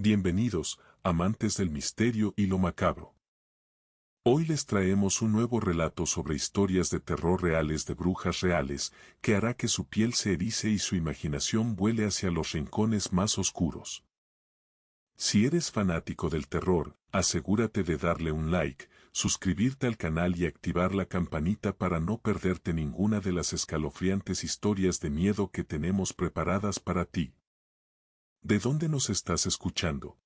Bienvenidos, amantes del misterio y lo macabro. Hoy les traemos un nuevo relato sobre historias de terror reales de brujas reales, que hará que su piel se erice y su imaginación vuele hacia los rincones más oscuros. Si eres fanático del terror, asegúrate de darle un like, suscribirte al canal y activar la campanita para no perderte ninguna de las escalofriantes historias de miedo que tenemos preparadas para ti. ¿De dónde nos estás escuchando?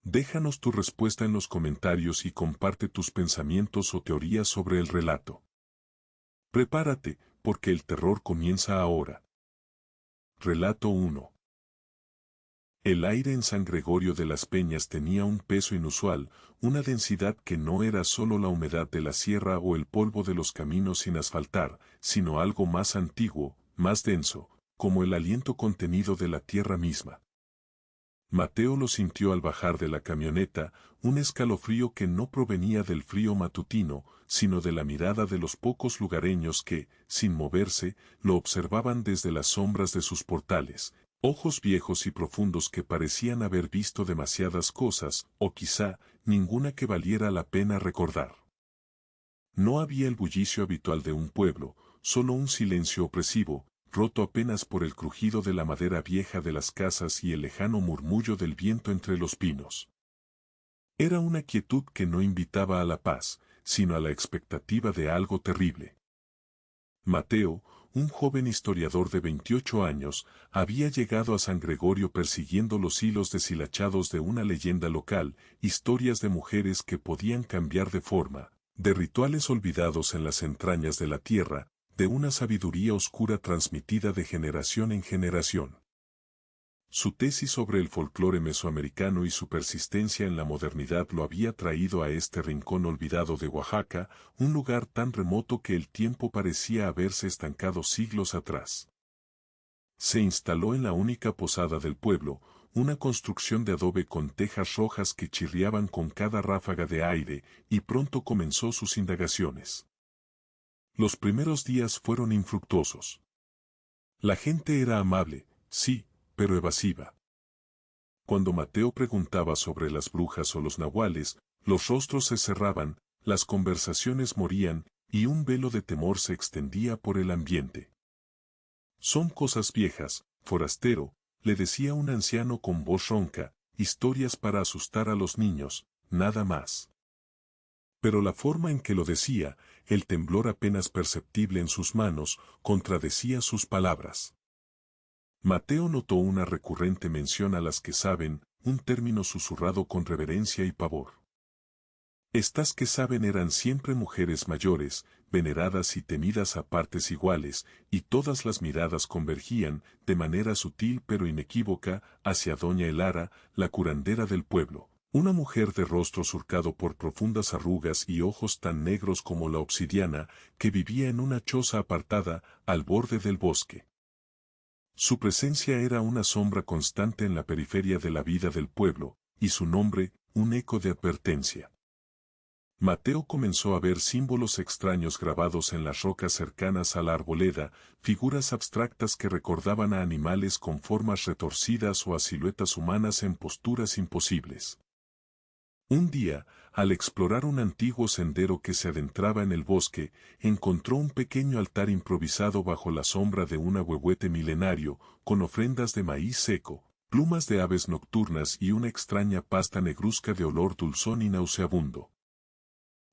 Déjanos tu respuesta en los comentarios y comparte tus pensamientos o teorías sobre el relato. Prepárate, porque el terror comienza ahora. Relato 1. El aire en San Gregorio de las Peñas tenía un peso inusual, una densidad que no era solo la humedad de la sierra o el polvo de los caminos sin asfaltar, sino algo más antiguo, más denso, como el aliento contenido de la tierra misma. Mateo lo sintió al bajar de la camioneta, un escalofrío que no provenía del frío matutino, sino de la mirada de los pocos lugareños que, sin moverse, lo observaban desde las sombras de sus portales, ojos viejos y profundos que parecían haber visto demasiadas cosas, o quizá, ninguna que valiera la pena recordar. No había el bullicio habitual de un pueblo, solo un silencio opresivo, roto apenas por el crujido de la madera vieja de las casas y el lejano murmullo del viento entre los pinos. Era una quietud que no invitaba a la paz, sino a la expectativa de algo terrible. Mateo, un joven historiador de 28 años, había llegado a San Gregorio persiguiendo los hilos deshilachados de una leyenda local, historias de mujeres que podían cambiar de forma, de rituales olvidados en las entrañas de la tierra, de una sabiduría oscura transmitida de generación en generación. Su tesis sobre el folclore mesoamericano y su persistencia en la modernidad lo había traído a este rincón olvidado de Oaxaca, un lugar tan remoto que el tiempo parecía haberse estancado siglos atrás. Se instaló en la única posada del pueblo, una construcción de adobe con tejas rojas que chirriaban con cada ráfaga de aire, y pronto comenzó sus indagaciones. Los primeros días fueron infructuosos. La gente era amable, sí, pero evasiva. Cuando Mateo preguntaba sobre las brujas o los nahuales, los rostros se cerraban, las conversaciones morían, y un velo de temor se extendía por el ambiente. Son cosas viejas, forastero, le decía un anciano con voz ronca, historias para asustar a los niños, nada más. Pero la forma en que lo decía, el temblor apenas perceptible en sus manos, contradecía sus palabras. Mateo notó una recurrente mención a las que saben, un término susurrado con reverencia y pavor. Estas que saben eran siempre mujeres mayores, veneradas y temidas a partes iguales, y todas las miradas convergían, de manera sutil pero inequívoca, hacia doña Elara, la curandera del pueblo. Una mujer de rostro surcado por profundas arrugas y ojos tan negros como la obsidiana, que vivía en una choza apartada, al borde del bosque. Su presencia era una sombra constante en la periferia de la vida del pueblo, y su nombre, un eco de advertencia. Mateo comenzó a ver símbolos extraños grabados en las rocas cercanas a la arboleda, figuras abstractas que recordaban a animales con formas retorcidas o a siluetas humanas en posturas imposibles. Un día, al explorar un antiguo sendero que se adentraba en el bosque, encontró un pequeño altar improvisado bajo la sombra de un ahuehuete milenario, con ofrendas de maíz seco, plumas de aves nocturnas y una extraña pasta negruzca de olor dulzón y nauseabundo.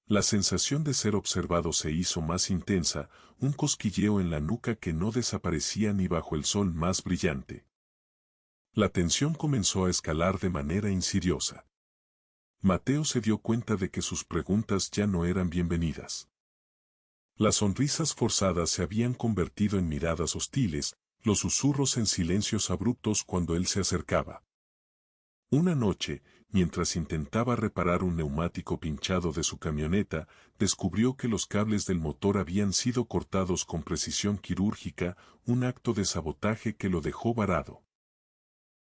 La sensación de ser observado se hizo más intensa, un cosquilleo en la nuca que no desaparecía ni bajo el sol más brillante. La tensión comenzó a escalar de manera insidiosa. Mateo se dio cuenta de que sus preguntas ya no eran bienvenidas. Las sonrisas forzadas se habían convertido en miradas hostiles, los susurros en silencios abruptos cuando él se acercaba. Una noche, mientras intentaba reparar un neumático pinchado de su camioneta, descubrió que los cables del motor habían sido cortados con precisión quirúrgica, un acto de sabotaje que lo dejó varado.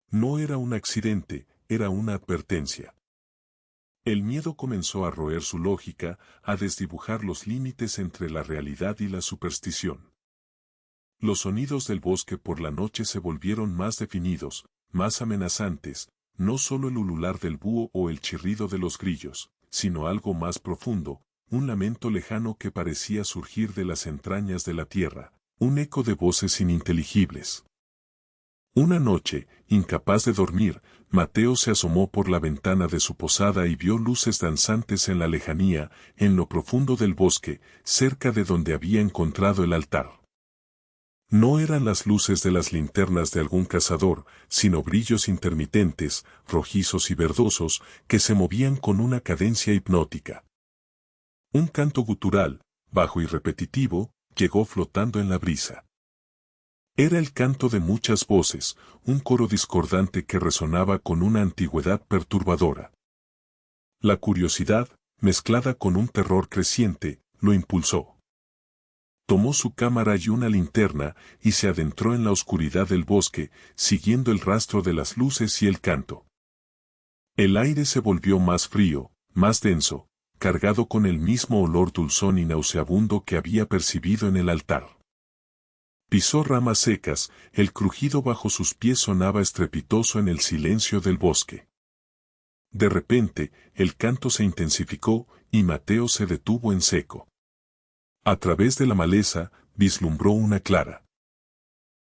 No era un accidente, era una advertencia. El miedo comenzó a roer su lógica, a desdibujar los límites entre la realidad y la superstición. Los sonidos del bosque por la noche se volvieron más definidos, más amenazantes, no solo el ulular del búho o el chirrido de los grillos, sino algo más profundo, un lamento lejano que parecía surgir de las entrañas de la tierra, un eco de voces ininteligibles. Una noche, incapaz de dormir, Mateo se asomó por la ventana de su posada y vio luces danzantes en la lejanía, en lo profundo del bosque, cerca de donde había encontrado el altar. No eran las luces de las linternas de algún cazador, sino brillos intermitentes, rojizos y verdosos, que se movían con una cadencia hipnótica. Un canto gutural, bajo y repetitivo, llegó flotando en la brisa. Era el canto de muchas voces, un coro discordante que resonaba con una antigüedad perturbadora. La curiosidad, mezclada con un terror creciente, lo impulsó. Tomó su cámara y una linterna y se adentró en la oscuridad del bosque, siguiendo el rastro de las luces y el canto. El aire se volvió más frío, más denso, cargado con el mismo olor dulzón y nauseabundo que había percibido en el altar. Pisó ramas secas, el crujido bajo sus pies sonaba estrepitoso en el silencio del bosque. De repente, el canto se intensificó y Mateo se detuvo en seco. A través de la maleza, vislumbró una clara.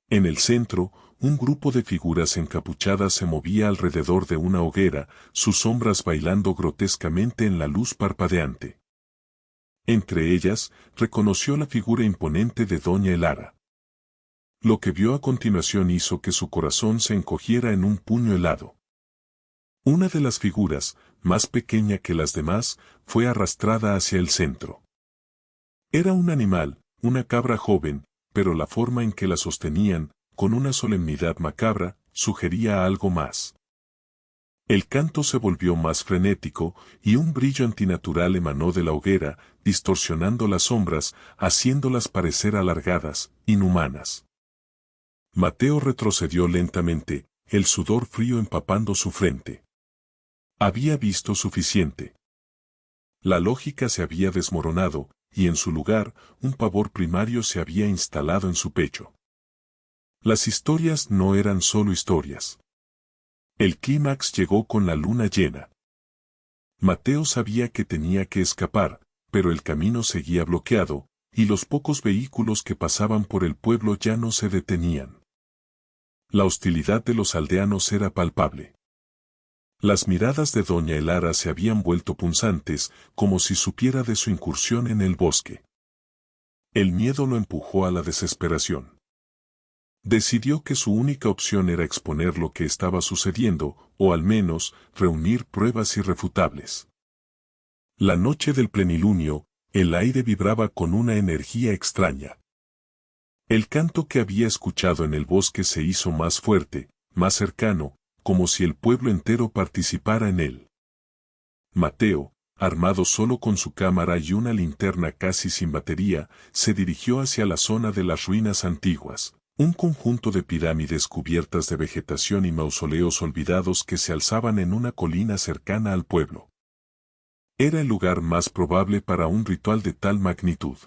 En el centro, un grupo de figuras encapuchadas se movía alrededor de una hoguera, sus sombras bailando grotescamente en la luz parpadeante. Entre ellas, reconoció la figura imponente de doña Elara. Lo que vio a continuación hizo que su corazón se encogiera en un puño helado. Una de las figuras, más pequeña que las demás, fue arrastrada hacia el centro. Era un animal, una cabra joven, pero la forma en que la sostenían, con una solemnidad macabra, sugería algo más. El canto se volvió más frenético, y un brillo antinatural emanó de la hoguera, distorsionando las sombras, haciéndolas parecer alargadas, inhumanas. Mateo retrocedió lentamente, el sudor frío empapando su frente. Había visto suficiente. La lógica se había desmoronado, y en su lugar, un pavor primario se había instalado en su pecho. Las historias no eran solo historias. El clímax llegó con la luna llena. Mateo sabía que tenía que escapar, pero el camino seguía bloqueado, y los pocos vehículos que pasaban por el pueblo ya no se detenían. La hostilidad de los aldeanos era palpable. Las miradas de doña Elara se habían vuelto punzantes, como si supiera de su incursión en el bosque. El miedo lo empujó a la desesperación. Decidió que su única opción era exponer lo que estaba sucediendo, o al menos, reunir pruebas irrefutables. La noche del plenilunio, el aire vibraba con una energía extraña. El canto que había escuchado en el bosque se hizo más fuerte, más cercano, como si el pueblo entero participara en él. Mateo, armado solo con su cámara y una linterna casi sin batería, se dirigió hacia la zona de las ruinas antiguas, un conjunto de pirámides cubiertas de vegetación y mausoleos olvidados que se alzaban en una colina cercana al pueblo. Era el lugar más probable para un ritual de tal magnitud.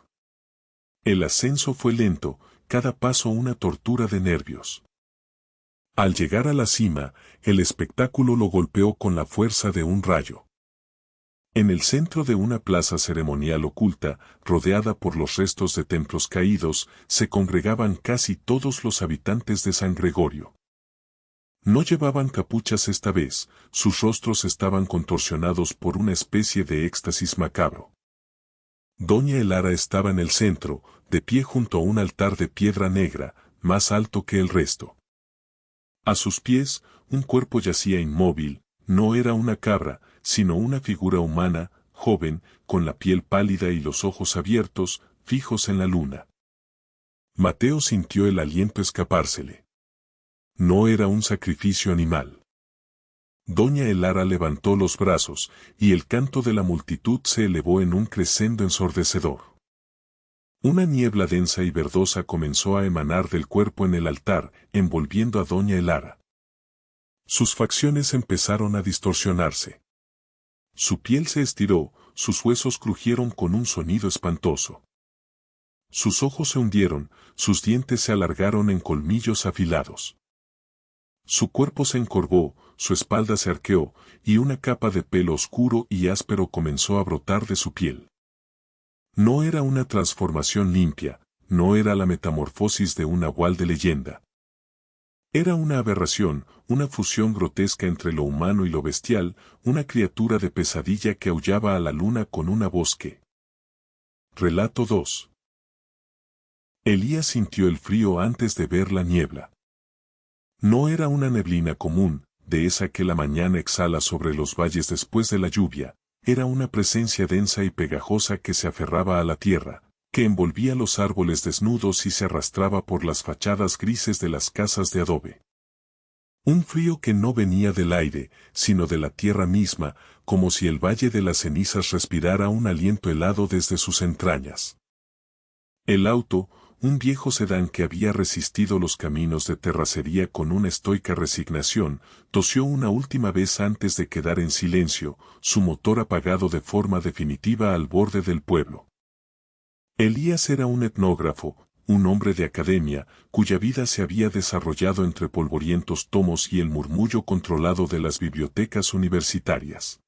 El ascenso fue lento, cada paso una tortura de nervios. Al llegar a la cima, el espectáculo lo golpeó con la fuerza de un rayo. En el centro de una plaza ceremonial oculta, rodeada por los restos de templos caídos, se congregaban casi todos los habitantes de San Gregorio. No llevaban capuchas esta vez, sus rostros estaban contorsionados por una especie de éxtasis macabro. Doña Elara estaba en el centro, de pie junto a un altar de piedra negra, más alto que el resto. A sus pies, un cuerpo yacía inmóvil, no era una cabra, sino una figura humana, joven, con la piel pálida y los ojos abiertos, fijos en la luna. Mateo sintió el aliento escapársele. No era un sacrificio animal. Doña Elara levantó los brazos, y el canto de la multitud se elevó en un crescendo ensordecedor. Una niebla densa y verdosa comenzó a emanar del cuerpo en el altar, envolviendo a doña Elara. Sus facciones empezaron a distorsionarse. Su piel se estiró, sus huesos crujieron con un sonido espantoso. Sus ojos se hundieron, sus dientes se alargaron en colmillos afilados. Su cuerpo se encorvó, su espalda se arqueó, y una capa de pelo oscuro y áspero comenzó a brotar de su piel. No era una transformación limpia, no era la metamorfosis de un nahual de leyenda. Era una aberración, una fusión grotesca entre lo humano y lo bestial, una criatura de pesadilla que aullaba a la luna con una voz que... Relato 2. Elías sintió el frío antes de ver la niebla. No era una neblina común, de esa que la mañana exhala sobre los valles después de la lluvia, era una presencia densa y pegajosa que se aferraba a la tierra, que envolvía los árboles desnudos y se arrastraba por las fachadas grises de las casas de adobe. Un frío que no venía del aire, sino de la tierra misma, como si el valle de las cenizas respirara un aliento helado desde sus entrañas. El auto, un viejo sedán que había resistido los caminos de terracería con una estoica resignación, tosió una última vez antes de quedar en silencio, su motor apagado de forma definitiva al borde del pueblo. Elías era un etnógrafo, un hombre de academia, cuya vida se había desarrollado entre polvorientos tomos y el murmullo controlado de las bibliotecas universitarias.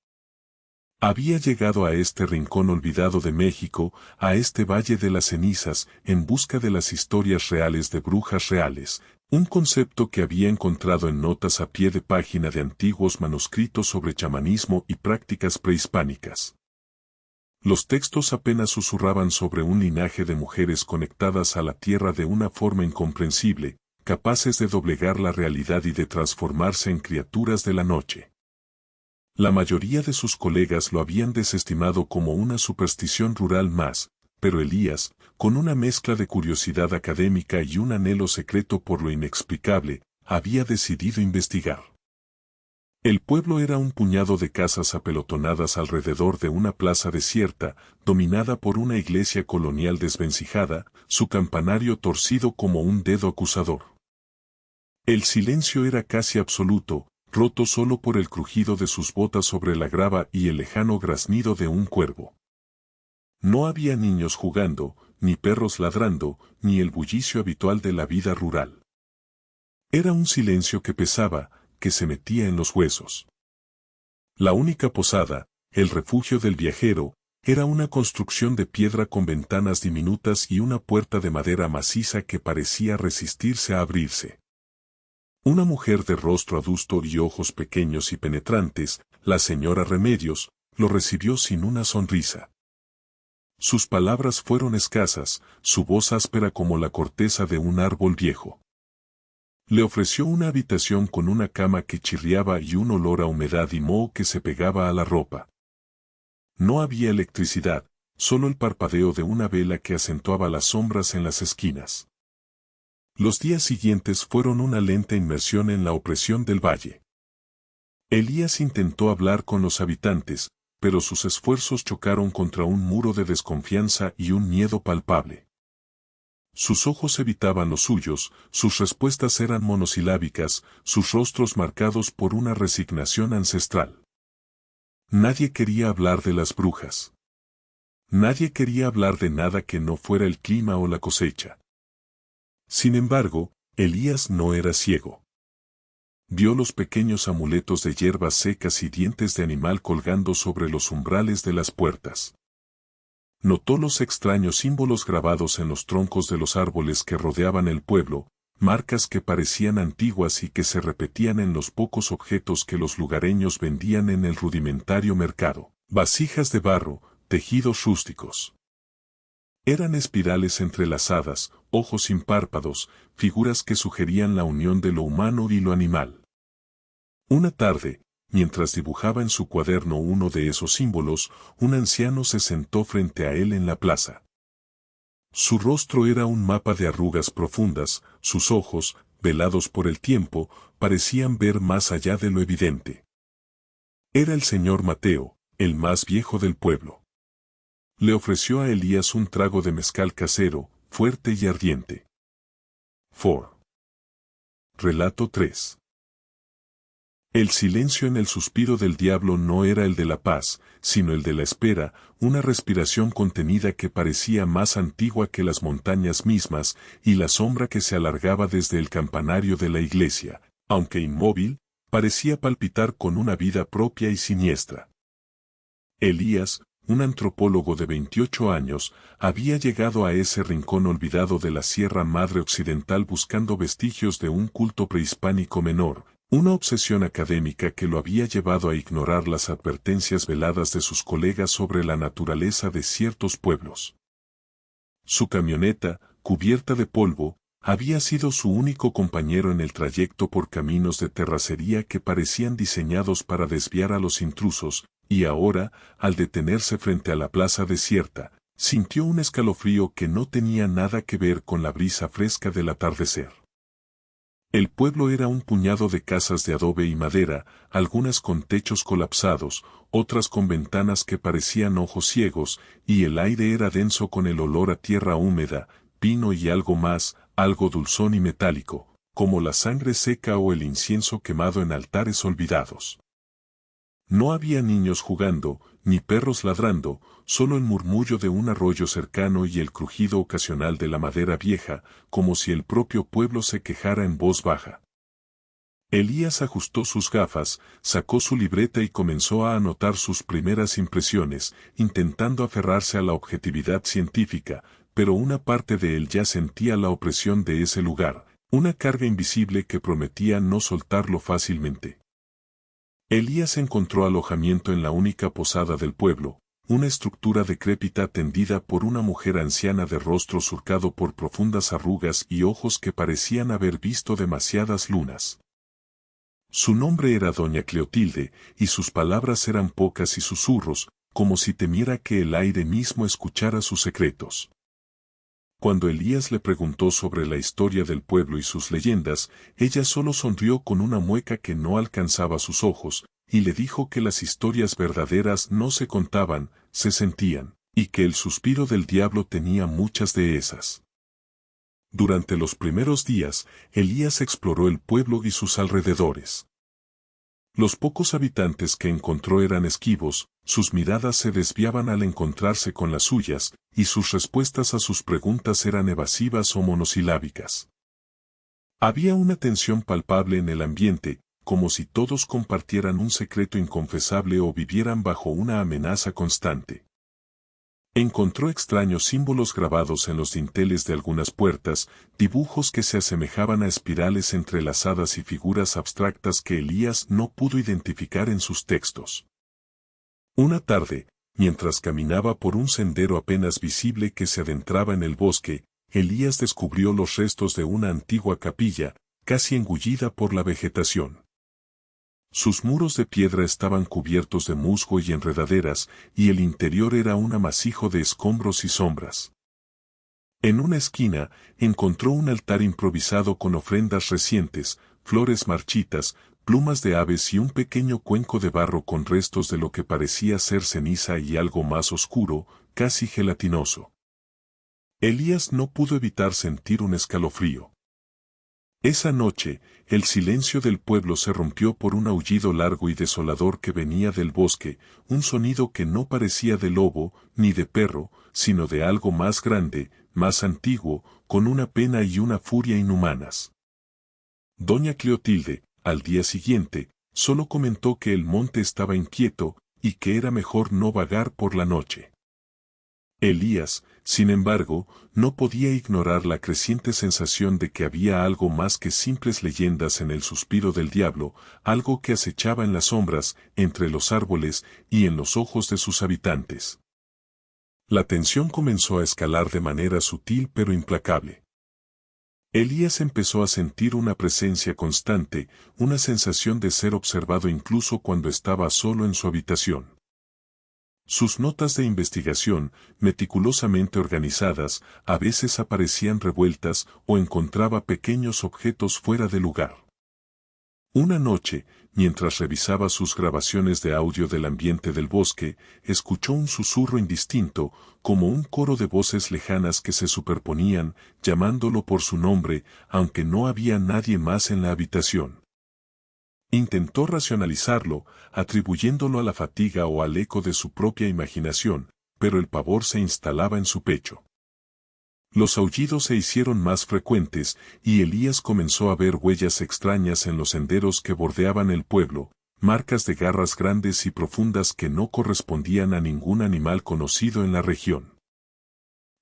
Había llegado a este rincón olvidado de México, a este Valle de las Cenizas, en busca de las historias reales de brujas reales, un concepto que había encontrado en notas a pie de página de antiguos manuscritos sobre chamanismo y prácticas prehispánicas. Los textos apenas susurraban sobre un linaje de mujeres conectadas a la tierra de una forma incomprensible, capaces de doblegar la realidad y de transformarse en criaturas de la noche. La mayoría de sus colegas lo habían desestimado como una superstición rural más, pero Elías, con una mezcla de curiosidad académica y un anhelo secreto por lo inexplicable, había decidido investigar. El pueblo era un puñado de casas apelotonadas alrededor de una plaza desierta, dominada por una iglesia colonial desvencijada, su campanario torcido como un dedo acusador. El silencio era casi absoluto, roto solo por el crujido de sus botas sobre la grava y el lejano graznido de un cuervo. No había niños jugando, ni perros ladrando, ni el bullicio habitual de la vida rural. Era un silencio que pesaba, que se metía en los huesos. La única posada, el refugio del viajero, era una construcción de piedra con ventanas diminutas y una puerta de madera maciza que parecía resistirse a abrirse. Una mujer de rostro adusto y ojos pequeños y penetrantes, la señora Remedios, lo recibió sin una sonrisa. Sus palabras fueron escasas, su voz áspera como la corteza de un árbol viejo. Le ofreció una habitación con una cama que chirriaba y un olor a humedad y moho que se pegaba a la ropa. No había electricidad, solo el parpadeo de una vela que acentuaba las sombras en las esquinas. Los días siguientes fueron una lenta inmersión en la opresión del valle. Elías intentó hablar con los habitantes, pero sus esfuerzos chocaron contra un muro de desconfianza y un miedo palpable. Sus ojos evitaban los suyos, sus respuestas eran monosilábicas, sus rostros marcados por una resignación ancestral. Nadie quería hablar de las brujas. Nadie quería hablar de nada que no fuera el clima o la cosecha. Sin embargo, Elías no era ciego. Vio los pequeños amuletos de hierbas secas y dientes de animal colgando sobre los umbrales de las puertas. Notó los extraños símbolos grabados en los troncos de los árboles que rodeaban el pueblo, marcas que parecían antiguas y que se repetían en los pocos objetos que los lugareños vendían en el rudimentario mercado, vasijas de barro, tejidos rústicos. Eran espirales entrelazadas, ojos sin párpados, figuras que sugerían la unión de lo humano y lo animal. Una tarde, mientras dibujaba en su cuaderno uno de esos símbolos, un anciano se sentó frente a él en la plaza. Su rostro era un mapa de arrugas profundas, sus ojos, velados por el tiempo, parecían ver más allá de lo evidente. Era el señor Mateo, el más viejo del pueblo. Le ofreció a Elías un trago de mezcal casero, fuerte y ardiente. 4. Relato 3. El silencio en el suspiro del diablo no era el de la paz, sino el de la espera, una respiración contenida que parecía más antigua que las montañas mismas, y la sombra que se alargaba desde el campanario de la iglesia, aunque inmóvil, parecía palpitar con una vida propia y siniestra. Elías, un antropólogo de 28 años, había llegado a ese rincón olvidado de la Sierra Madre Occidental buscando vestigios de un culto prehispánico menor, una obsesión académica que lo había llevado a ignorar las advertencias veladas de sus colegas sobre la naturaleza de ciertos pueblos. Su camioneta, cubierta de polvo, había sido su único compañero en el trayecto por caminos de terracería que parecían diseñados para desviar a los intrusos, y ahora, al detenerse frente a la plaza desierta, sintió un escalofrío que no tenía nada que ver con la brisa fresca del atardecer. El pueblo era un puñado de casas de adobe y madera, algunas con techos colapsados, otras con ventanas que parecían ojos ciegos, y el aire era denso con el olor a tierra húmeda, pino y algo más, algo dulzón y metálico, como la sangre seca o el incienso quemado en altares olvidados. No había niños jugando, ni perros ladrando, solo el murmullo de un arroyo cercano y el crujido ocasional de la madera vieja, como si el propio pueblo se quejara en voz baja. Elías ajustó sus gafas, sacó su libreta y comenzó a anotar sus primeras impresiones, intentando aferrarse a la objetividad científica, pero una parte de él ya sentía la opresión de ese lugar, una carga invisible que prometía no soltarlo fácilmente. Elías encontró alojamiento en la única posada del pueblo, una estructura decrépita tendida por una mujer anciana de rostro surcado por profundas arrugas y ojos que parecían haber visto demasiadas lunas. Su nombre era Doña Cleotilde, y sus palabras eran pocas y susurros, como si temiera que el aire mismo escuchara sus secretos. Cuando Elías le preguntó sobre la historia del pueblo y sus leyendas, ella solo sonrió con una mueca que no alcanzaba sus ojos, y le dijo que las historias verdaderas no se contaban, se sentían, y que el suspiro del diablo tenía muchas de esas. Durante los primeros días, Elías exploró el pueblo y sus alrededores. Los pocos habitantes que encontró eran esquivos, sus miradas se desviaban al encontrarse con las suyas, y sus respuestas a sus preguntas eran evasivas o monosilábicas. Había una tensión palpable en el ambiente, como si todos compartieran un secreto inconfesable o vivieran bajo una amenaza constante. Encontró extraños símbolos grabados en los dinteles de algunas puertas, dibujos que se asemejaban a espirales entrelazadas y figuras abstractas que Elías no pudo identificar en sus textos. Una tarde, mientras caminaba por un sendero apenas visible que se adentraba en el bosque, Elías descubrió los restos de una antigua capilla, casi engullida por la vegetación. Sus muros de piedra estaban cubiertos de musgo y enredaderas, y el interior era un amasijo de escombros y sombras. En una esquina, encontró un altar improvisado con ofrendas recientes, flores marchitas, plumas de aves y un pequeño cuenco de barro con restos de lo que parecía ser ceniza y algo más oscuro, casi gelatinoso. Elías no pudo evitar sentir un escalofrío. Esa noche, el silencio del pueblo se rompió por un aullido largo y desolador que venía del bosque, un sonido que no parecía de lobo, ni de perro, sino de algo más grande, más antiguo, con una pena y una furia inhumanas. Doña Cleotilde, al día siguiente, solo comentó que el monte estaba inquieto, y que era mejor no vagar por la noche. Elías, sin embargo, no podía ignorar la creciente sensación de que había algo más que simples leyendas en el suspiro del diablo, algo que acechaba en las sombras, entre los árboles y en los ojos de sus habitantes. La tensión comenzó a escalar de manera sutil pero implacable. Elías empezó a sentir una presencia constante, una sensación de ser observado incluso cuando estaba solo en su habitación. Sus notas de investigación, meticulosamente organizadas, a veces aparecían revueltas o encontraba pequeños objetos fuera de lugar. Una noche, mientras revisaba sus grabaciones de audio del ambiente del bosque, escuchó un susurro indistinto, como un coro de voces lejanas que se superponían, llamándolo por su nombre, aunque no había nadie más en la habitación. Intentó racionalizarlo, atribuyéndolo a la fatiga o al eco de su propia imaginación, pero el pavor se instalaba en su pecho. Los aullidos se hicieron más frecuentes, y Elías comenzó a ver huellas extrañas en los senderos que bordeaban el pueblo, marcas de garras grandes y profundas que no correspondían a ningún animal conocido en la región.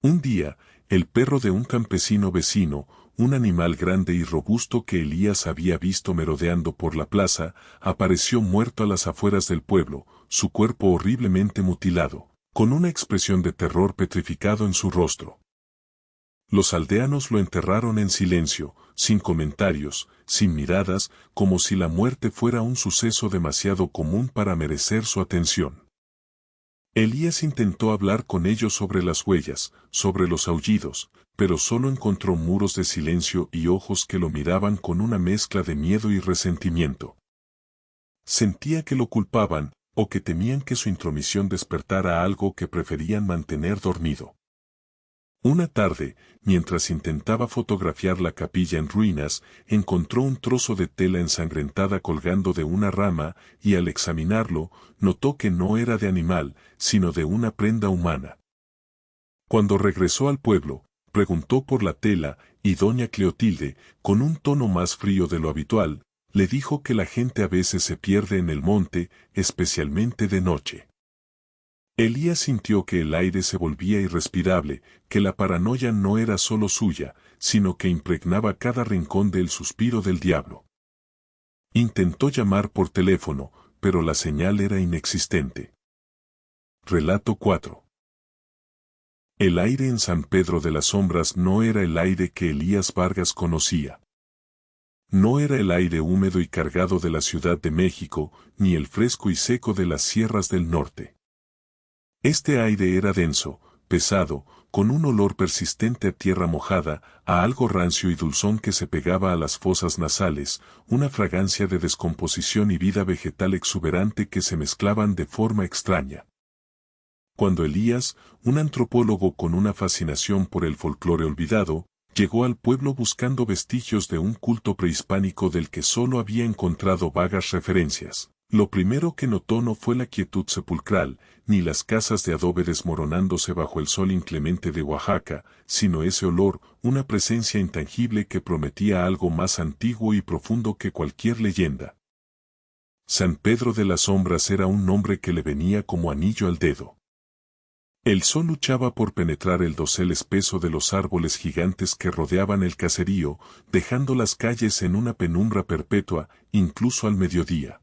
Un día, el perro de un campesino vecino, un animal grande y robusto que Elías había visto merodeando por la plaza, apareció muerto a las afueras del pueblo, su cuerpo horriblemente mutilado, con una expresión de terror petrificado en su rostro. Los aldeanos lo enterraron en silencio, sin comentarios, sin miradas, como si la muerte fuera un suceso demasiado común para merecer su atención. Elías intentó hablar con ellos sobre las huellas, sobre los aullidos, pero solo encontró muros de silencio y ojos que lo miraban con una mezcla de miedo y resentimiento. Sentía que lo culpaban, o que temían que su intromisión despertara algo que preferían mantener dormido. Una tarde, mientras intentaba fotografiar la capilla en ruinas, encontró un trozo de tela ensangrentada colgando de una rama y al examinarlo, notó que no era de animal, sino de una prenda humana. Cuando regresó al pueblo, preguntó por la tela y doña Cleotilde, con un tono más frío de lo habitual, le dijo que la gente a veces se pierde en el monte, especialmente de noche. Elías sintió que el aire se volvía irrespirable, que la paranoia no era solo suya, sino que impregnaba cada rincón del suspiro del diablo. Intentó llamar por teléfono, pero la señal era inexistente. Relato 4. El aire en San Pedro de las Sombras no era el aire que Elías Vargas conocía. No era el aire húmedo y cargado de la Ciudad de México, ni el fresco y seco de las sierras del norte. Este aire era denso, pesado, con un olor persistente a tierra mojada, a algo rancio y dulzón que se pegaba a las fosas nasales, una fragancia de descomposición y vida vegetal exuberante que se mezclaban de forma extraña. Cuando Elías, un antropólogo con una fascinación por el folclore olvidado, llegó al pueblo buscando vestigios de un culto prehispánico del que solo había encontrado vagas referencias, lo primero que notó no fue la quietud sepulcral, ni las casas de adobe desmoronándose bajo el sol inclemente de Oaxaca, sino ese olor, una presencia intangible que prometía algo más antiguo y profundo que cualquier leyenda. San Pedro de las Sombras era un nombre que le venía como anillo al dedo. El sol luchaba por penetrar el dosel espeso de los árboles gigantes que rodeaban el caserío, dejando las calles en una penumbra perpetua, incluso al mediodía.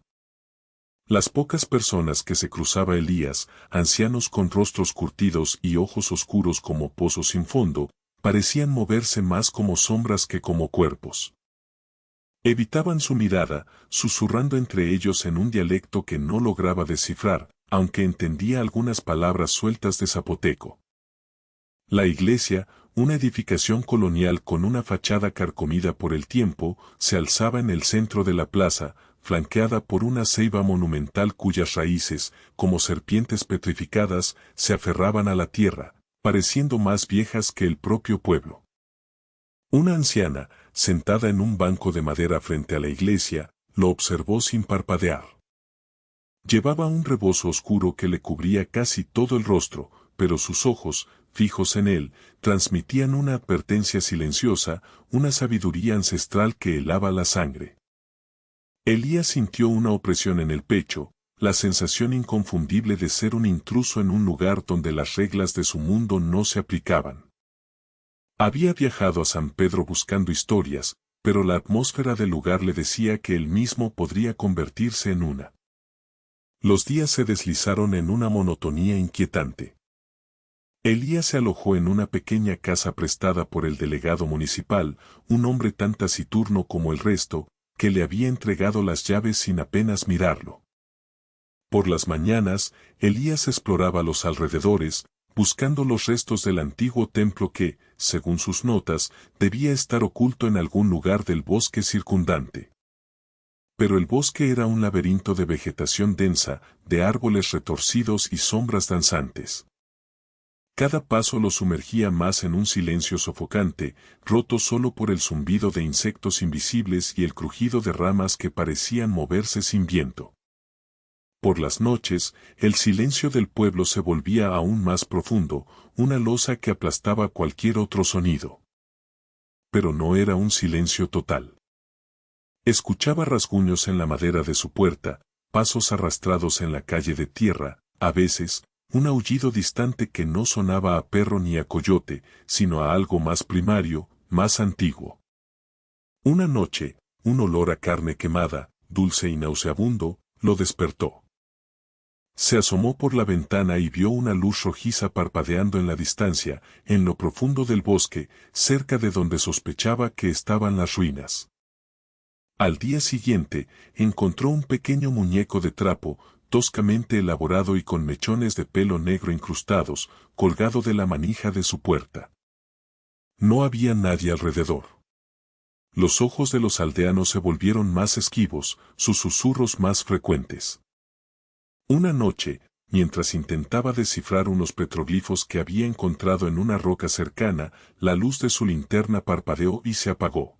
Las pocas personas que se cruzaba Elías, ancianos con rostros curtidos y ojos oscuros como pozos sin fondo, parecían moverse más como sombras que como cuerpos. Evitaban su mirada, susurrando entre ellos en un dialecto que no lograba descifrar, aunque entendía algunas palabras sueltas de zapoteco. La iglesia, una edificación colonial con una fachada carcomida por el tiempo, se alzaba en el centro de la plaza, flanqueada por una ceiba monumental cuyas raíces, como serpientes petrificadas, se aferraban a la tierra, pareciendo más viejas que el propio pueblo. Una anciana, sentada en un banco de madera frente a la iglesia, lo observó sin parpadear. Llevaba un rebozo oscuro que le cubría casi todo el rostro, pero sus ojos, fijos en él, transmitían una advertencia silenciosa, una sabiduría ancestral que helaba la sangre. Elías sintió una opresión en el pecho, la sensación inconfundible de ser un intruso en un lugar donde las reglas de su mundo no se aplicaban. Había viajado a San Pedro buscando historias, pero la atmósfera del lugar le decía que él mismo podría convertirse en una. Los días se deslizaron en una monotonía inquietante. Elías se alojó en una pequeña casa prestada por el delegado municipal, un hombre tan taciturno como el resto, que le había entregado las llaves sin apenas mirarlo. Por las mañanas, Elías exploraba los alrededores, buscando los restos del antiguo templo que, según sus notas, debía estar oculto en algún lugar del bosque circundante. Pero el bosque era un laberinto de vegetación densa, de árboles retorcidos y sombras danzantes. Cada paso lo sumergía más en un silencio sofocante, roto solo por el zumbido de insectos invisibles y el crujido de ramas que parecían moverse sin viento. Por las noches, el silencio del pueblo se volvía aún más profundo, una losa que aplastaba cualquier otro sonido. Pero no era un silencio total. Escuchaba rasguños en la madera de su puerta, pasos arrastrados en la calle de tierra, a veces, un aullido distante que no sonaba a perro ni a coyote, sino a algo más primario, más antiguo. Una noche, un olor a carne quemada, dulce y nauseabundo, lo despertó. Se asomó por la ventana y vio una luz rojiza parpadeando en la distancia, en lo profundo del bosque, cerca de donde sospechaba que estaban las ruinas. Al día siguiente, encontró un pequeño muñeco de trapo, toscamente elaborado y con mechones de pelo negro incrustados, colgado de la manija de su puerta. No había nadie alrededor. Los ojos de los aldeanos se volvieron más esquivos, sus susurros más frecuentes. Una noche, mientras intentaba descifrar unos petroglifos que había encontrado en una roca cercana, la luz de su linterna parpadeó y se apagó.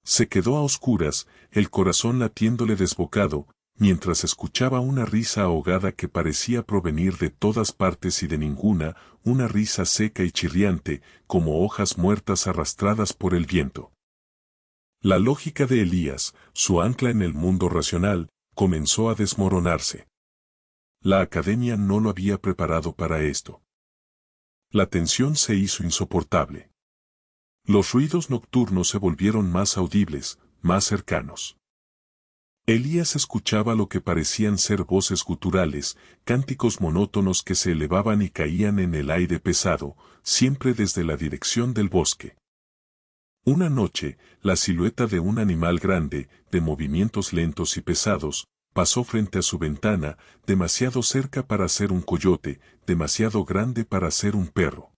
Se quedó a oscuras, el corazón latiéndole desbocado, mientras escuchaba una risa ahogada que parecía provenir de todas partes y de ninguna, una risa seca y chirriante, como hojas muertas arrastradas por el viento. La lógica de Elías, su ancla en el mundo racional, comenzó a desmoronarse. La academia no lo había preparado para esto. La tensión se hizo insoportable. Los ruidos nocturnos se volvieron más audibles, más cercanos. Elías escuchaba lo que parecían ser voces guturales, cánticos monótonos que se elevaban y caían en el aire pesado, siempre desde la dirección del bosque. Una noche, la silueta de un animal grande, de movimientos lentos y pesados, pasó frente a su ventana, demasiado cerca para ser un coyote, demasiado grande para ser un perro.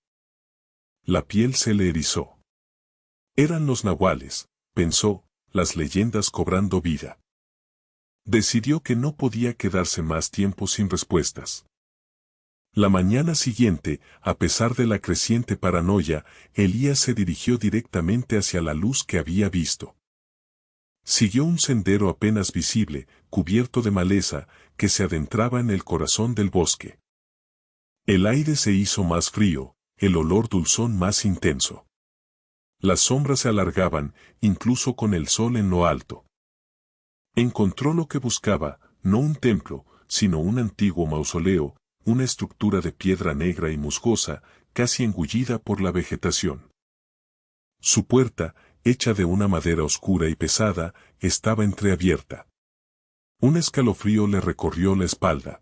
La piel se le erizó. Eran los nahuales, pensó, las leyendas cobrando vida. Decidió que no podía quedarse más tiempo sin respuestas. La mañana siguiente, a pesar de la creciente paranoia, Elías se dirigió directamente hacia la luz que había visto. Siguió un sendero apenas visible, cubierto de maleza, que se adentraba en el corazón del bosque. El aire se hizo más frío, el olor dulzón más intenso. Las sombras se alargaban, incluso con el sol en lo alto. Encontró lo que buscaba, no un templo, sino un antiguo mausoleo, una estructura de piedra negra y musgosa, casi engullida por la vegetación. Su puerta, hecha de una madera oscura y pesada, estaba entreabierta. Un escalofrío le recorrió la espalda.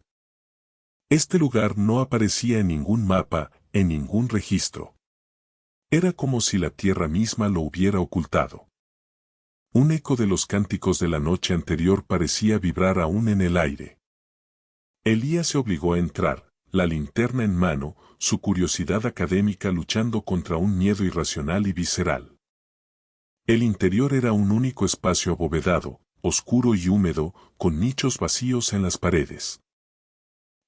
Este lugar no aparecía en ningún mapa, en ningún registro. Era como si la tierra misma lo hubiera ocultado. Un eco de los cánticos de la noche anterior parecía vibrar aún en el aire. Elías se obligó a entrar, la linterna en mano, su curiosidad académica luchando contra un miedo irracional y visceral. El interior era un único espacio abovedado, oscuro y húmedo, con nichos vacíos en las paredes.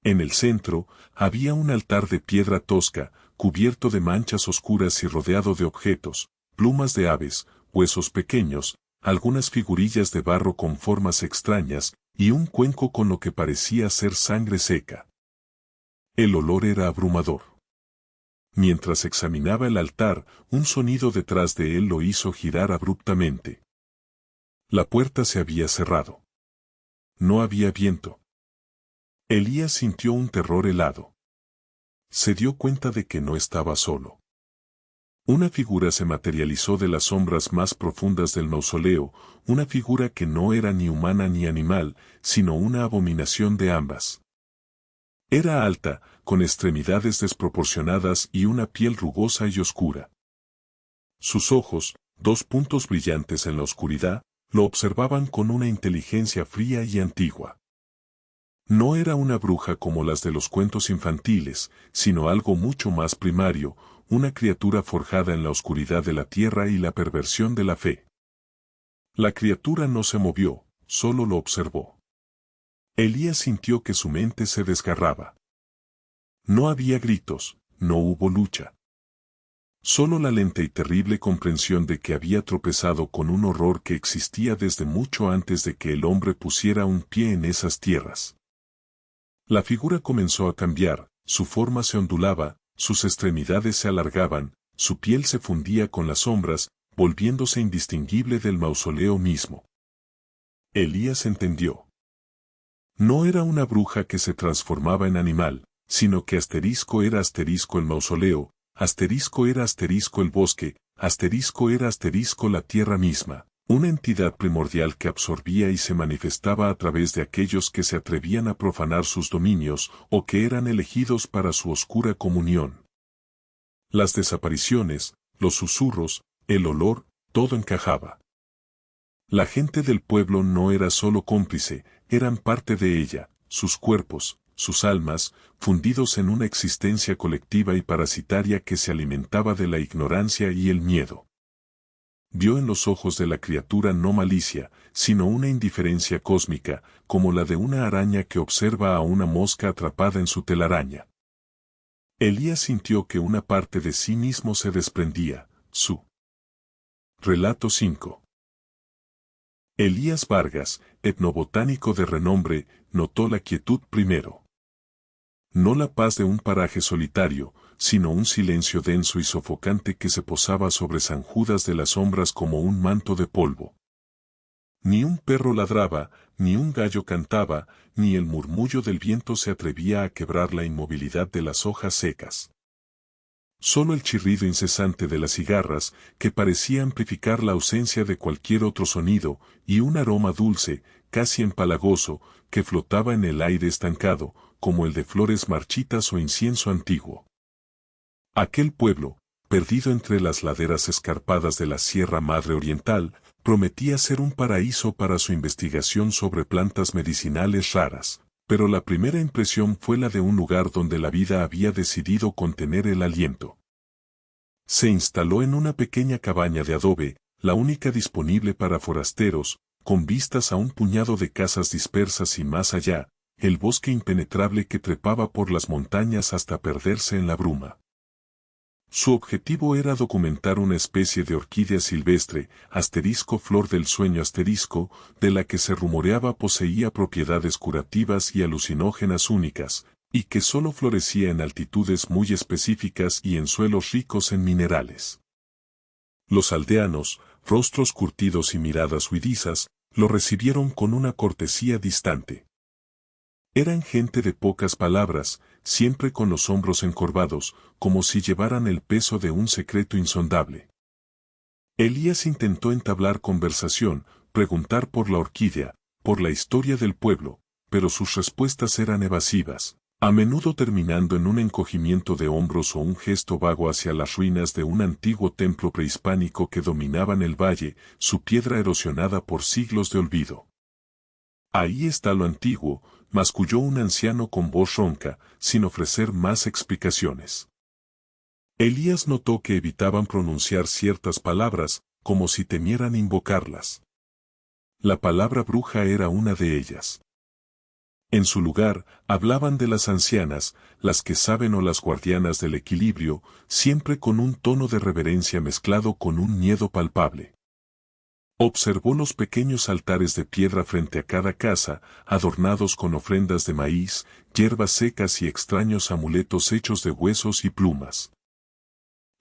En el centro, había un altar de piedra tosca, cubierto de manchas oscuras y rodeado de objetos, plumas de aves, huesos pequeños, algunas figurillas de barro con formas extrañas, y un cuenco con lo que parecía ser sangre seca. El olor era abrumador. Mientras examinaba el altar, un sonido detrás de él lo hizo girar abruptamente. La puerta se había cerrado. No había viento. Elías sintió un terror helado. Se dio cuenta de que no estaba solo. Una figura se materializó de las sombras más profundas del mausoleo, una figura que no era ni humana ni animal, sino una abominación de ambas. Era alta, con extremidades desproporcionadas y una piel rugosa y oscura. Sus ojos, dos puntos brillantes en la oscuridad, lo observaban con una inteligencia fría y antigua. No era una bruja como las de los cuentos infantiles, sino algo mucho más primario, una criatura forjada en la oscuridad de la tierra y la perversión de la fe. La criatura no se movió, solo lo observó. Elías sintió que su mente se desgarraba. No había gritos, no hubo lucha. Solo la lenta y terrible comprensión de que había tropezado con un horror que existía desde mucho antes de que el hombre pusiera un pie en esas tierras. La figura comenzó a cambiar, su forma se ondulaba, sus extremidades se alargaban, su piel se fundía con las sombras, volviéndose indistinguible del mausoleo mismo. Elías entendió. No era una bruja que se transformaba en animal, sino que asterisco era asterisco el mausoleo, asterisco era asterisco el bosque, asterisco era asterisco la tierra misma, una entidad primordial que absorbía y se manifestaba a través de aquellos que se atrevían a profanar sus dominios o que eran elegidos para su oscura comunión. Las desapariciones, los susurros, el olor, todo encajaba. La gente del pueblo no era solo cómplice, eran parte de ella, sus cuerpos, sus almas, fundidos en una existencia colectiva y parasitaria que se alimentaba de la ignorancia y el miedo. Vio en los ojos de la criatura no malicia, sino una indiferencia cósmica, como la de una araña que observa a una mosca atrapada en su telaraña. Elías sintió que una parte de sí mismo se desprendía, su. Relato 5. Elías Vargas, etnobotánico de renombre, notó la quietud primero. No la paz de un paraje solitario, sino un silencio denso y sofocante que se posaba sobre San Judas de las sombras como un manto de polvo. Ni un perro ladraba, ni un gallo cantaba, ni el murmullo del viento se atrevía a quebrar la inmovilidad de las hojas secas. Solo el chirrido incesante de las cigarras, que parecía amplificar la ausencia de cualquier otro sonido, y un aroma dulce, casi empalagoso, que flotaba en el aire estancado, como el de flores marchitas o incienso antiguo. Aquel pueblo, perdido entre las laderas escarpadas de la Sierra Madre Oriental, prometía ser un paraíso para su investigación sobre plantas medicinales raras, pero la primera impresión fue la de un lugar donde la vida había decidido contener el aliento. Se instaló en una pequeña cabaña de adobe, la única disponible para forasteros, con vistas a un puñado de casas dispersas y más allá, el bosque impenetrable que trepaba por las montañas hasta perderse en la bruma. Su objetivo era documentar una especie de orquídea silvestre, asterisco flor del sueño asterisco, de la que se rumoreaba poseía propiedades curativas y alucinógenas únicas, y que solo florecía en altitudes muy específicas y en suelos ricos en minerales. Los aldeanos, rostros curtidos y miradas huidizas, lo recibieron con una cortesía distante. Eran gente de pocas palabras, siempre con los hombros encorvados, como si llevaran el peso de un secreto insondable. Elías intentó entablar conversación, preguntar por la orquídea, por la historia del pueblo, pero sus respuestas eran evasivas, a menudo terminando en un encogimiento de hombros o un gesto vago hacia las ruinas de un antiguo templo prehispánico que dominaban el valle, su piedra erosionada por siglos de olvido. Ahí está lo antiguo, masculló un anciano con voz ronca, sin ofrecer más explicaciones. Elías notó que evitaban pronunciar ciertas palabras, como si temieran invocarlas. La palabra bruja era una de ellas. En su lugar, hablaban de las ancianas, las que saben o las guardianas del equilibrio, siempre con un tono de reverencia mezclado con un miedo palpable. Observó los pequeños altares de piedra frente a cada casa, adornados con ofrendas de maíz, hierbas secas y extraños amuletos hechos de huesos y plumas.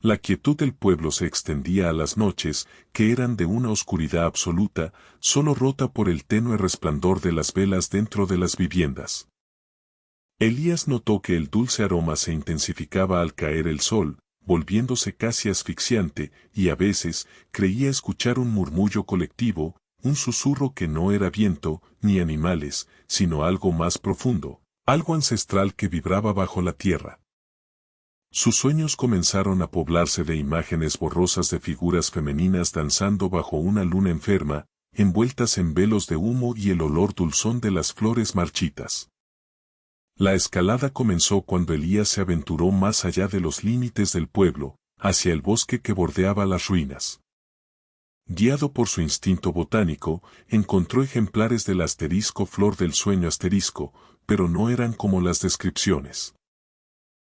La quietud del pueblo se extendía a las noches, que eran de una oscuridad absoluta, solo rota por el tenue resplandor de las velas dentro de las viviendas. Elías notó que el dulce aroma se intensificaba al caer el sol, volviéndose casi asfixiante, y a veces creía escuchar un murmullo colectivo, un susurro que no era viento, ni animales, sino algo más profundo, algo ancestral que vibraba bajo la tierra. Sus sueños comenzaron a poblarse de imágenes borrosas de figuras femeninas danzando bajo una luna enferma, envueltas en velos de humo y el olor dulzón de las flores marchitas. La escalada comenzó cuando Elías se aventuró más allá de los límites del pueblo, hacia el bosque que bordeaba las ruinas. Guiado por su instinto botánico, encontró ejemplares del asterisco flor del sueño asterisco, pero no eran como las descripciones.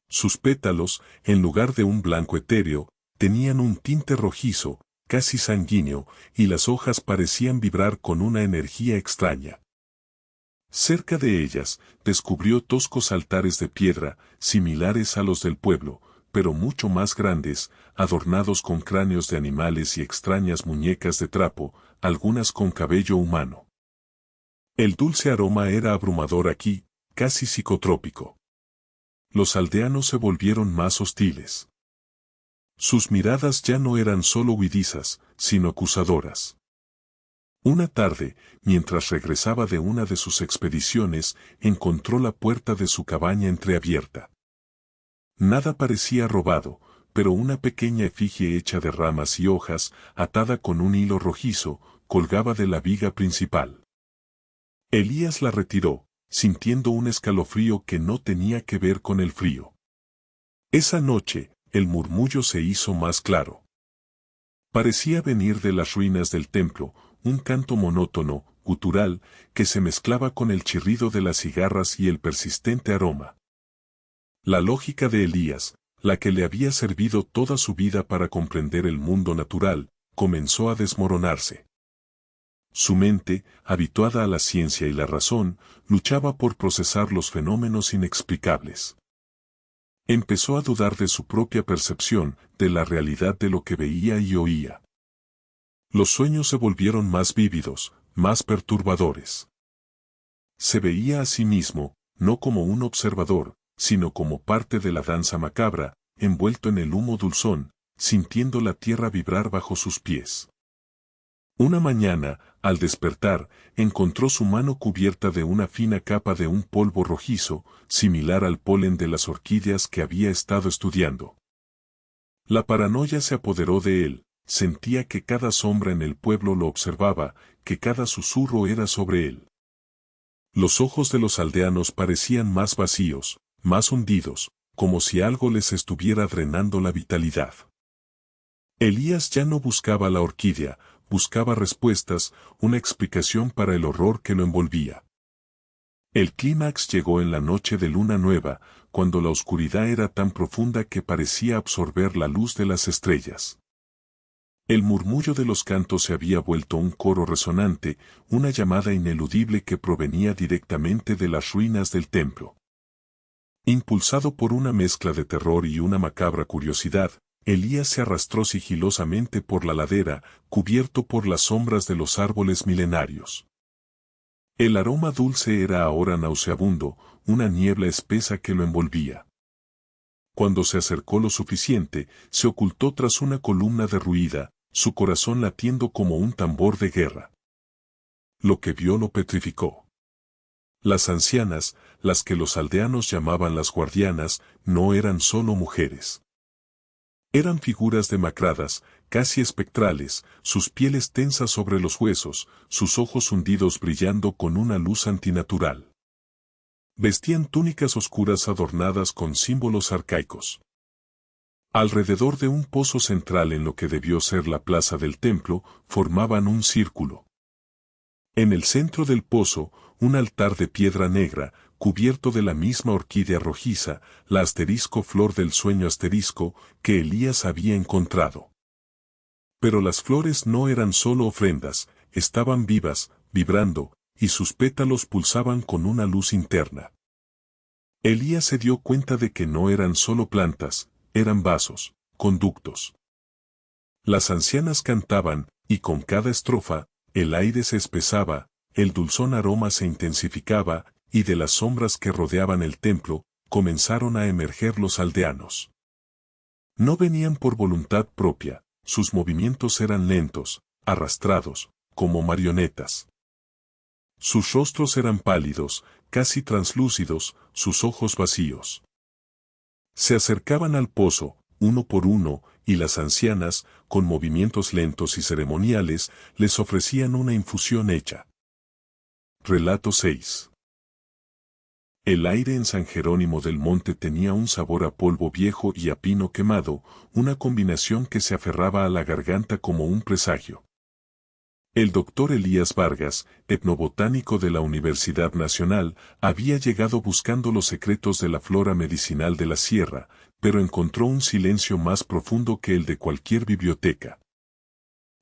Sus pétalos, en lugar de un blanco etéreo, tenían un tinte rojizo, casi sanguíneo, y las hojas parecían vibrar con una energía extraña. Cerca de ellas, descubrió toscos altares de piedra, similares a los del pueblo, pero mucho más grandes, adornados con cráneos de animales y extrañas muñecas de trapo, algunas con cabello humano. El dulce aroma era abrumador aquí, casi psicotrópico. Los aldeanos se volvieron más hostiles. Sus miradas ya no eran solo huidizas, sino acusadoras. Una tarde, mientras regresaba de una de sus expediciones, encontró la puerta de su cabaña entreabierta. Nada parecía robado, pero una pequeña efigie hecha de ramas y hojas, atada con un hilo rojizo, colgaba de la viga principal. Elías la retiró, sintiendo un escalofrío que no tenía que ver con el frío. Esa noche, el murmullo se hizo más claro. Parecía venir de las ruinas del templo, un canto monótono, gutural, que se mezclaba con el chirrido de las cigarras y el persistente aroma. La lógica de Elías, la que le había servido toda su vida para comprender el mundo natural, comenzó a desmoronarse. Su mente, habituada a la ciencia y la razón, luchaba por procesar los fenómenos inexplicables. Empezó a dudar de su propia percepción, de la realidad de lo que veía y oía. Los sueños se volvieron más vívidos, más perturbadores. Se veía a sí mismo, no como un observador, sino como parte de la danza macabra, envuelto en el humo dulzón, sintiendo la tierra vibrar bajo sus pies. Una mañana, al despertar, encontró su mano cubierta de una fina capa de un polvo rojizo, similar al polen de las orquídeas que había estado estudiando. La paranoia se apoderó de él, sentía que cada sombra en el pueblo lo observaba, que cada susurro era sobre él. Los ojos de los aldeanos parecían más vacíos, más hundidos, como si algo les estuviera drenando la vitalidad. Elías ya no buscaba la orquídea, buscaba respuestas, una explicación para el horror que lo envolvía. El clímax llegó en la noche de luna nueva, cuando la oscuridad era tan profunda que parecía absorber la luz de las estrellas. El murmullo de los cantos se había vuelto un coro resonante, una llamada ineludible que provenía directamente de las ruinas del templo. Impulsado por una mezcla de terror y una macabra curiosidad, Elías se arrastró sigilosamente por la ladera, cubierto por las sombras de los árboles milenarios. El aroma dulce era ahora nauseabundo, una niebla espesa que lo envolvía. Cuando se acercó lo suficiente, se ocultó tras una columna derruida, su corazón latiendo como un tambor de guerra. Lo que vio lo petrificó. Las ancianas, las que los aldeanos llamaban las guardianas, no eran solo mujeres. Eran figuras demacradas, casi espectrales, sus pieles tensas sobre los huesos, sus ojos hundidos brillando con una luz antinatural. Vestían túnicas oscuras adornadas con símbolos arcaicos. Alrededor de un pozo central en lo que debió ser la plaza del templo, formaban un círculo. En el centro del pozo, un altar de piedra negra, cubierto de la misma orquídea rojiza, la asterisco flor del sueño asterisco, que Elías había encontrado. Pero las flores no eran solo ofrendas, estaban vivas, vibrando, y sus pétalos pulsaban con una luz interna. Elías se dio cuenta de que no eran solo plantas, eran vasos, conductos. Las ancianas cantaban, y con cada estrofa, el aire se espesaba, el dulzón aroma se intensificaba, y de las sombras que rodeaban el templo, comenzaron a emerger los aldeanos. No venían por voluntad propia, sus movimientos eran lentos, arrastrados, como marionetas. Sus rostros eran pálidos, casi translúcidos, sus ojos vacíos. Se acercaban al pozo, uno por uno, y las ancianas, con movimientos lentos y ceremoniales, les ofrecían una infusión hecha. Relato 6. El aire en San Jerónimo del Monte tenía un sabor a polvo viejo y a pino quemado, una combinación que se aferraba a la garganta como un presagio. El doctor Elías Vargas, etnobotánico de la Universidad Nacional, había llegado buscando los secretos de la flora medicinal de la sierra, pero encontró un silencio más profundo que el de cualquier biblioteca.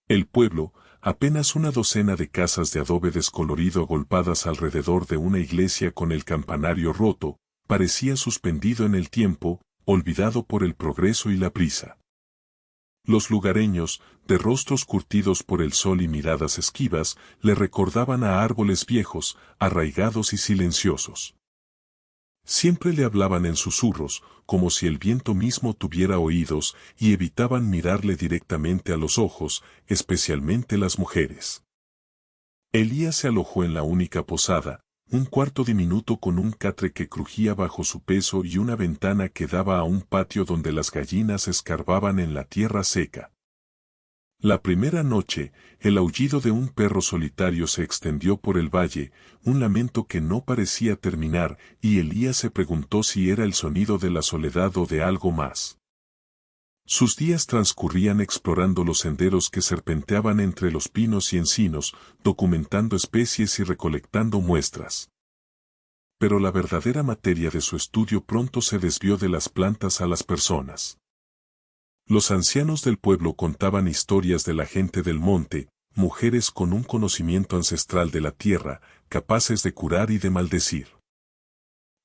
El pueblo, apenas una docena de casas de adobe descolorido agolpadas alrededor de una iglesia con el campanario roto, parecía suspendido en el tiempo, olvidado por el progreso y la prisa. Los lugareños, de rostros curtidos por el sol y miradas esquivas, le recordaban a árboles viejos, arraigados y silenciosos. Siempre le hablaban en susurros, como si el viento mismo tuviera oídos, y evitaban mirarle directamente a los ojos, especialmente las mujeres. Elías se alojó en la única posada, un cuarto diminuto con un catre que crujía bajo su peso y una ventana que daba a un patio donde las gallinas escarbaban en la tierra seca. La primera noche, el aullido de un perro solitario se extendió por el valle, un lamento que no parecía terminar, y Elías se preguntó si era el sonido de la soledad o de algo más. Sus días transcurrían explorando los senderos que serpenteaban entre los pinos y encinos, documentando especies y recolectando muestras. Pero la verdadera materia de su estudio pronto se desvió de las plantas a las personas. Los ancianos del pueblo contaban historias de la gente del monte, mujeres con un conocimiento ancestral de la tierra, capaces de curar y de maldecir.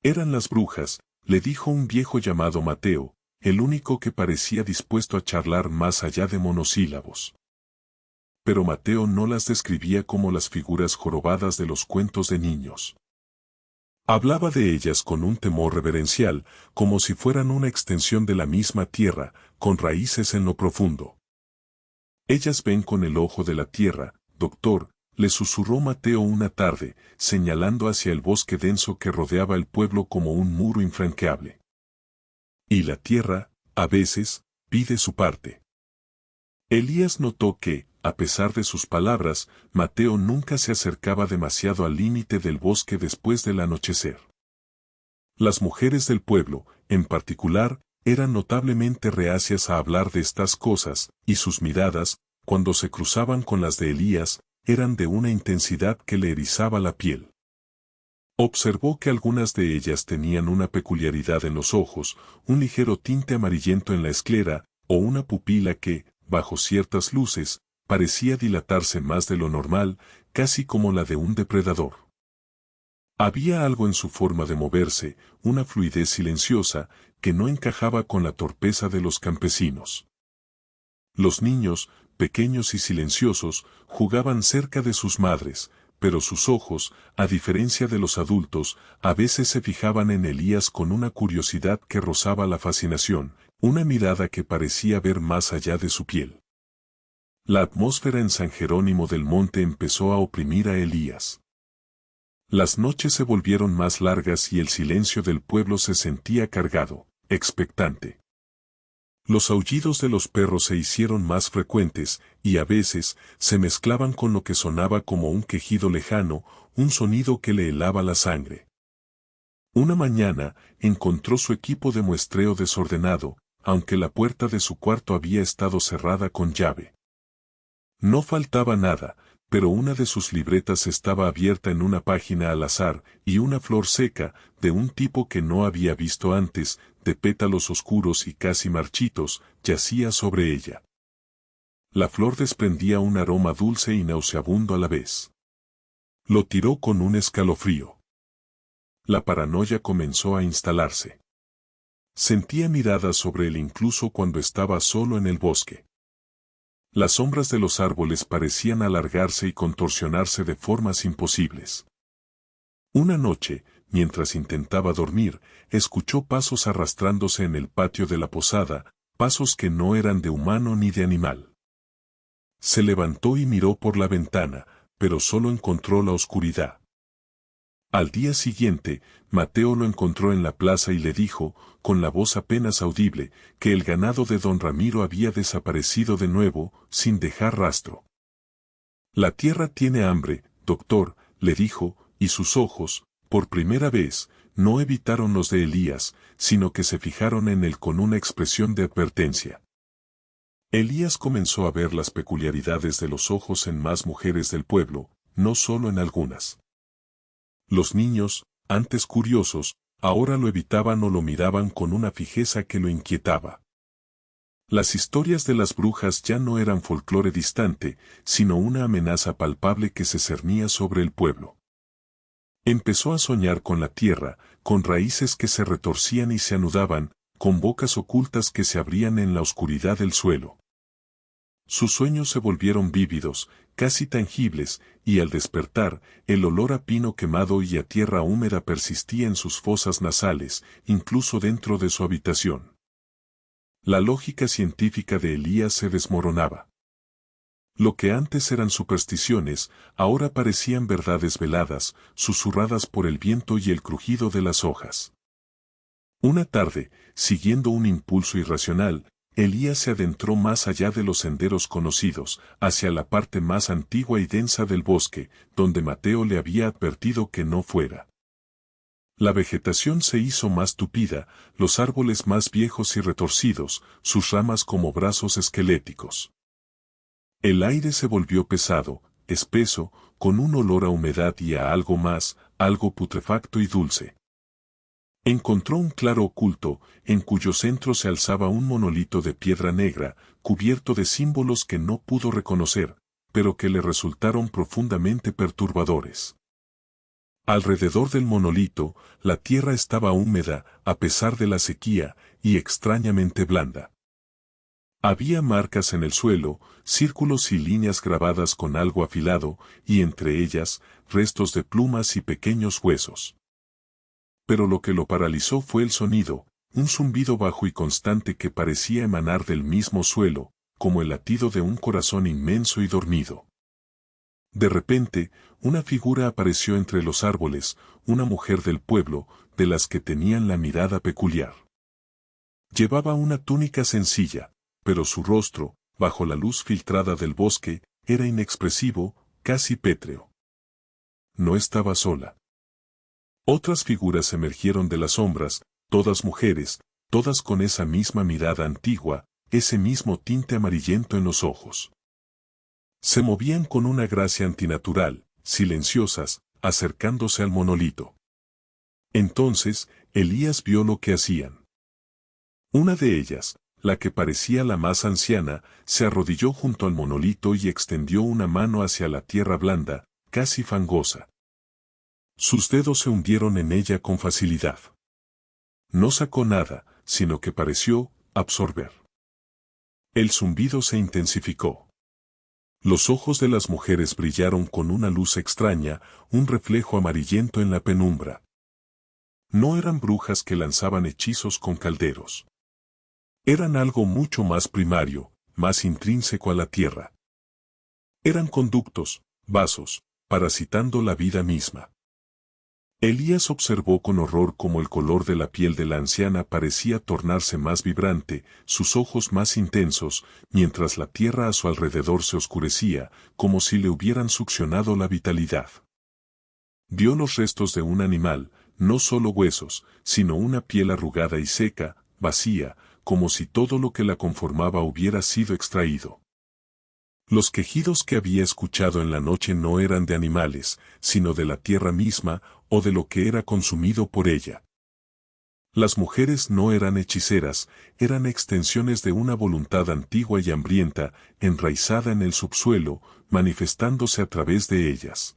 Eran las brujas, le dijo un viejo llamado Mateo, el único que parecía dispuesto a charlar más allá de monosílabos. Pero Mateo no las describía como las figuras jorobadas de los cuentos de niños. Hablaba de ellas con un temor reverencial, como si fueran una extensión de la misma tierra, con raíces en lo profundo. Ellas ven con el ojo de la tierra, doctor, le susurró Mateo una tarde, señalando hacia el bosque denso que rodeaba el pueblo como un muro infranqueable. Y la tierra, a veces, pide su parte. Elías notó que, a pesar de sus palabras, Mateo nunca se acercaba demasiado al límite del bosque después del anochecer. Las mujeres del pueblo, en particular, eran notablemente reacias a hablar de estas cosas, y sus miradas, cuando se cruzaban con las de Elías, eran de una intensidad que le erizaba la piel. Observó que algunas de ellas tenían una peculiaridad en los ojos, un ligero tinte amarillento en la esclera, o una pupila que, bajo ciertas luces, parecía dilatarse más de lo normal, casi como la de un depredador. Había algo en su forma de moverse, una fluidez silenciosa, que no encajaba con la torpeza de los campesinos. Los niños, pequeños y silenciosos, jugaban cerca de sus madres, pero sus ojos, a diferencia de los adultos, a veces se fijaban en Elías con una curiosidad que rozaba la fascinación, una mirada que parecía ver más allá de su piel. La atmósfera en San Jerónimo del Monte empezó a oprimir a Elías. Las noches se volvieron más largas y el silencio del pueblo se sentía cargado, expectante. Los aullidos de los perros se hicieron más frecuentes, y a veces se mezclaban con lo que sonaba como un quejido lejano, un sonido que le helaba la sangre. Una mañana, encontró su equipo de muestreo desordenado, aunque la puerta de su cuarto había estado cerrada con llave. No faltaba nada, pero una de sus libretas estaba abierta en una página al azar, y una flor seca, de un tipo que no había visto antes, de pétalos oscuros y casi marchitos, yacía sobre ella. La flor desprendía un aroma dulce y nauseabundo a la vez. Lo tiró con un escalofrío. La paranoia comenzó a instalarse. Sentía miradas sobre él incluso cuando estaba solo en el bosque. Las sombras de los árboles parecían alargarse y contorsionarse de formas imposibles. Una noche, mientras intentaba dormir, escuchó pasos arrastrándose en el patio de la posada, pasos que no eran de humano ni de animal. Se levantó y miró por la ventana, pero solo encontró la oscuridad. Al día siguiente, Mateo lo encontró en la plaza y le dijo, con la voz apenas audible, que el ganado de don Ramiro había desaparecido de nuevo, sin dejar rastro. La tierra tiene hambre, doctor, le dijo, y sus ojos, por primera vez, no evitaron los de Elías, sino que se fijaron en él con una expresión de advertencia. Elías comenzó a ver las peculiaridades de los ojos en más mujeres del pueblo, no solo en algunas. Los niños, antes curiosos, ahora lo evitaban o lo miraban con una fijeza que lo inquietaba. Las historias de las brujas ya no eran folclore distante, sino una amenaza palpable que se cernía sobre el pueblo. Empezó a soñar con la tierra, con raíces que se retorcían y se anudaban, con bocas ocultas que se abrían en la oscuridad del suelo. Sus sueños se volvieron vívidos, casi tangibles, y al despertar, el olor a pino quemado y a tierra húmeda persistía en sus fosas nasales, incluso dentro de su habitación. La lógica científica de Elías se desmoronaba. Lo que antes eran supersticiones, ahora parecían verdades veladas, susurradas por el viento y el crujido de las hojas. Una tarde, siguiendo un impulso irracional, Elías se adentró más allá de los senderos conocidos, hacia la parte más antigua y densa del bosque, donde Mateo le había advertido que no fuera. La vegetación se hizo más tupida, los árboles más viejos y retorcidos, sus ramas como brazos esqueléticos. El aire se volvió pesado, espeso, con un olor a humedad y a algo más, algo putrefacto y dulce. Encontró un claro oculto, en cuyo centro se alzaba un monolito de piedra negra, cubierto de símbolos que no pudo reconocer, pero que le resultaron profundamente perturbadores. Alrededor del monolito, la tierra estaba húmeda, a pesar de la sequía, y extrañamente blanda. Había marcas en el suelo, círculos y líneas grabadas con algo afilado, y entre ellas, restos de plumas y pequeños huesos. Pero lo que lo paralizó fue el sonido, un zumbido bajo y constante que parecía emanar del mismo suelo, como el latido de un corazón inmenso y dormido. De repente, una figura apareció entre los árboles, una mujer del pueblo, de las que tenían la mirada peculiar. Llevaba una túnica sencilla, pero su rostro, bajo la luz filtrada del bosque, era inexpresivo, casi pétreo. No estaba sola. Otras figuras emergieron de las sombras, todas mujeres, todas con esa misma mirada antigua, ese mismo tinte amarillento en los ojos. Se movían con una gracia antinatural, silenciosas, acercándose al monolito. Entonces, Elías vio lo que hacían. Una de ellas, la que parecía la más anciana, se arrodilló junto al monolito y extendió una mano hacia la tierra blanda, casi fangosa. Sus dedos se hundieron en ella con facilidad. No sacó nada, sino que pareció absorber. El zumbido se intensificó. Los ojos de las mujeres brillaron con una luz extraña, un reflejo amarillento en la penumbra. No eran brujas que lanzaban hechizos con calderos. Eran algo mucho más primario, más intrínseco a la tierra. Eran conductos, vasos, parasitando la vida misma. Elías observó con horror cómo el color de la piel de la anciana parecía tornarse más vibrante, sus ojos más intensos, mientras la tierra a su alrededor se oscurecía, como si le hubieran succionado la vitalidad. Vio los restos de un animal, no solo huesos, sino una piel arrugada y seca, vacía, como si todo lo que la conformaba hubiera sido extraído. Los quejidos que había escuchado en la noche no eran de animales, sino de la tierra misma, o de lo que era consumido por ella. Las mujeres no eran hechiceras, eran extensiones de una voluntad antigua y hambrienta, enraizada en el subsuelo, manifestándose a través de ellas.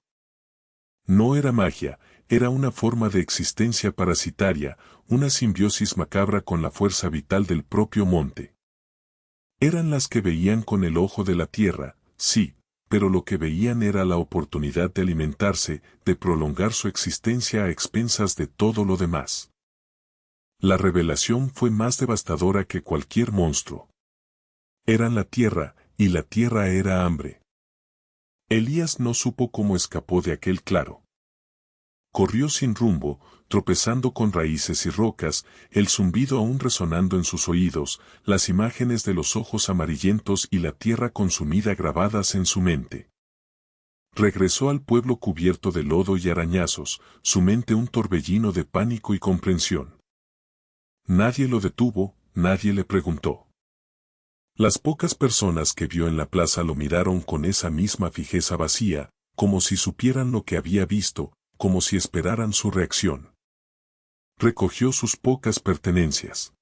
No era magia, era una forma de existencia parasitaria, una simbiosis macabra con la fuerza vital del propio monte. Eran las que veían con el ojo de la tierra, sí, pero lo que veían era la oportunidad de alimentarse, de prolongar su existencia a expensas de todo lo demás. La revelación fue más devastadora que cualquier monstruo. Eran la tierra, y la tierra era hambre. Elías no supo cómo escapó de aquel claro. Corrió sin rumbo, tropezando con raíces y rocas, el zumbido aún resonando en sus oídos, las imágenes de los ojos amarillentos y la tierra consumida grabadas en su mente. Regresó al pueblo cubierto de lodo y arañazos, su mente un torbellino de pánico y comprensión. Nadie lo detuvo, nadie le preguntó. Las pocas personas que vio en la plaza lo miraron con esa misma fijeza vacía, como si supieran lo que había visto, como si esperaran su reacción. Recogió sus pocas pertenencias.